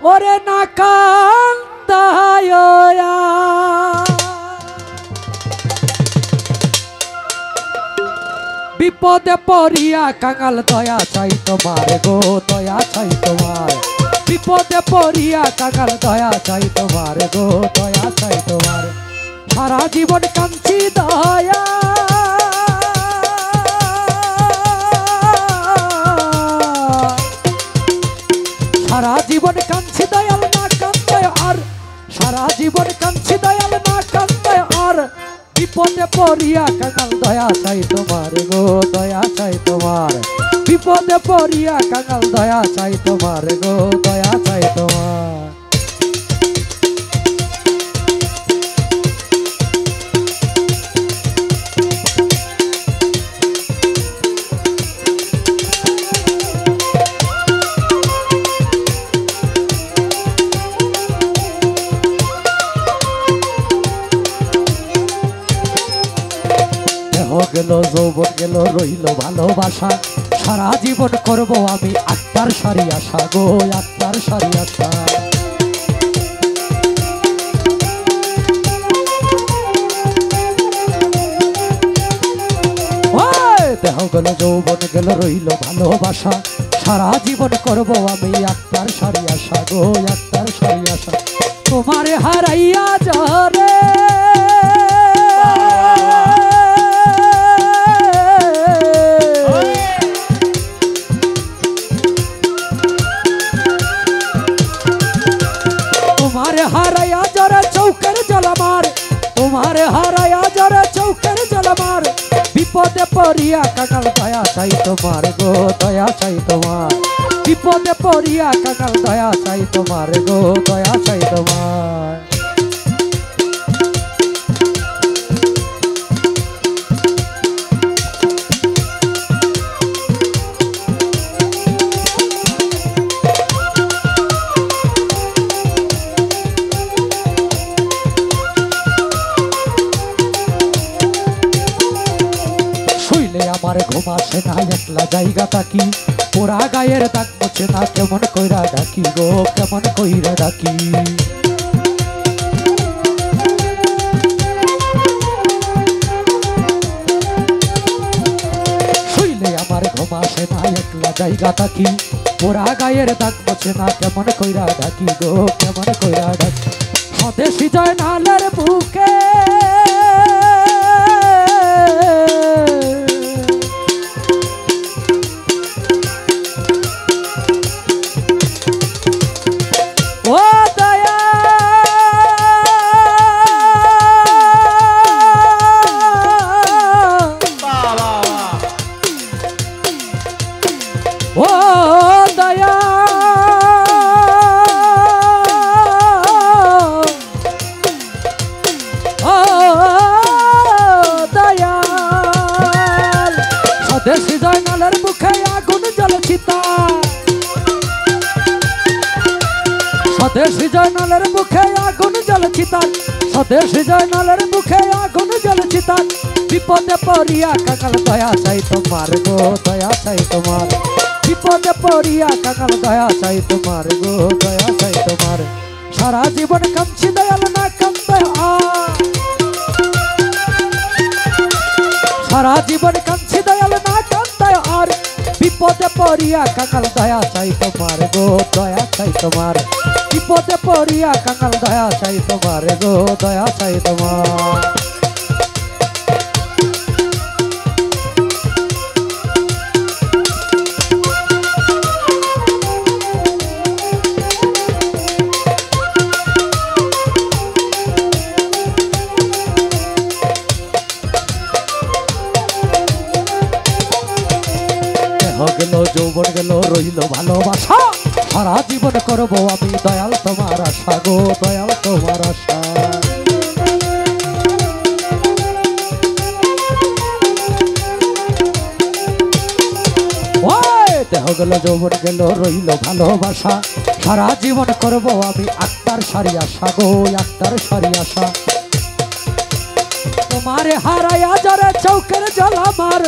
ওরে না কান্দায় বিপদে পড়িয়া কাঙাল দয়া চাই তোমার গো দয়া চাই তোমার বিপদে পড়িয়া কাঙাল দয়া চাই তোমার গো দয়া চাই তোমার সারা জীবন কাঁদছি দয়া সারা জীবন কাঁদছি দয়াল না কান্দে আর সারা জীবন কাঁদছি দয়াল না কান্দে আর বিপদে পড়িয়া কাঙাল দয়া চাই তোমার গো দয়া চাই তোমার বিপদে পড়িয়া কাঙাল দয়া চাই তোমার গো দয়া চাই তোমার গেল যৌবন গেল রইল ভালোবাসা সারা জীবন করব আমি আত্মার সারি আশা গো আত্মার সারি আশা দেহ গেল যৌবন গেল রইল ভালোবাসা সারা জীবন করব আমি আত্মার সারি আশা গো আত্মার সারি আশা তোমারে হারাইয়া জরে तुम्हारे हराया जरा चौकर जलमार तुम्हारे हराया जरा चौकर जलमार विपदे पड़िया कांगाल दया चाई तुम्हार गो दया चाई तुम्हार विपदे पड़िया कांगाल दया चाई तुम्हार गो दया चाई तुम्हार আমার ঘুম আসে না একলা জায়গা থাকি পোড়া গায়ের দাগ মুছে না কেমন কইরা ডাকি গো কেমন কইরা ডাকি শুইলে আমার ঘুম আসে না একলা জায়গা থাকি পোড়া গায়ের দাগ মুছে না কেমন কইরা ডাকি গো কেমন কইরা ডাকি স্বদেশী জয় নালের বুকে স্বদেশী জয় নালের মুখে আগুন জ্বলে চিতা স্বদেশী জয় নালের মুখে আগুন জ্বলে চিতা স্বদেশী জয় নালের মুখে আগুন জ্বলে চিতা বিপদে পড়িয়া কাঙাল দয়া চাই তোমার গো দয়া চাই তোমার বিপদে পড়িয়া কাঙাল দয়া চাই তোমার গো দয়া চাই তোমার সারা জীবন কাঁদছি দয়াল না কান্দে সারা জীবন কাঁদছি দয়াল না কান্দে আর বিপদে পড়িয়া কাঙাল দয়া চাই তোমার গো দয়া চাই তোমার বিপদে পড়িয়া কাঙাল দয়া চাই তোমার গো দয়া চাই তোমার গেল যৌবন গেল রইল ভালোবাসা সারা জীবন করব আমি দয়াল তোমার আশা গো দয়াল তোমার আশা দেহ গেল যৌবন গেল রইল ভালোবাসা সারা জীবন করব আমি আত্মার সারি আশা গো আত্মার সারি আশা তোমারে হারায়া জরে চৌকের জলামার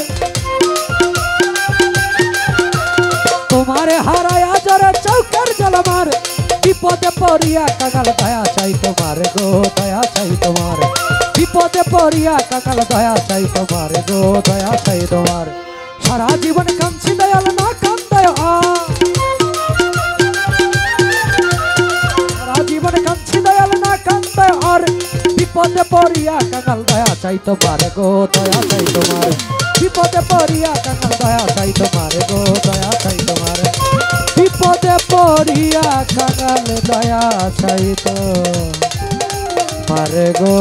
तुम्हारे हराया जरा चौकर जलमार বিপদে পড়িয়া কাঙাল দয়া চাই তোমার গো দয়া চাই তোমার বিপদে পড়িয়া কাঙাল দয়া চাই তোমার গো দয়া চাই তোমার সারা জীবন কাঁদছি দয়াল না কান্দায় সারা জীবন কাঁদছি দয়াল না কান্দায় আর বিপদে পড়িয়া কাঙাল দয়া চাই তোমার গো দয়া চাই তোমার বিপদে পড়িয়া কাঙাল দয়া চাই তোমার গো দয়া চাই তোমার বিপদে পড়িয়া কাঙাল দয়া চাই তোমার গো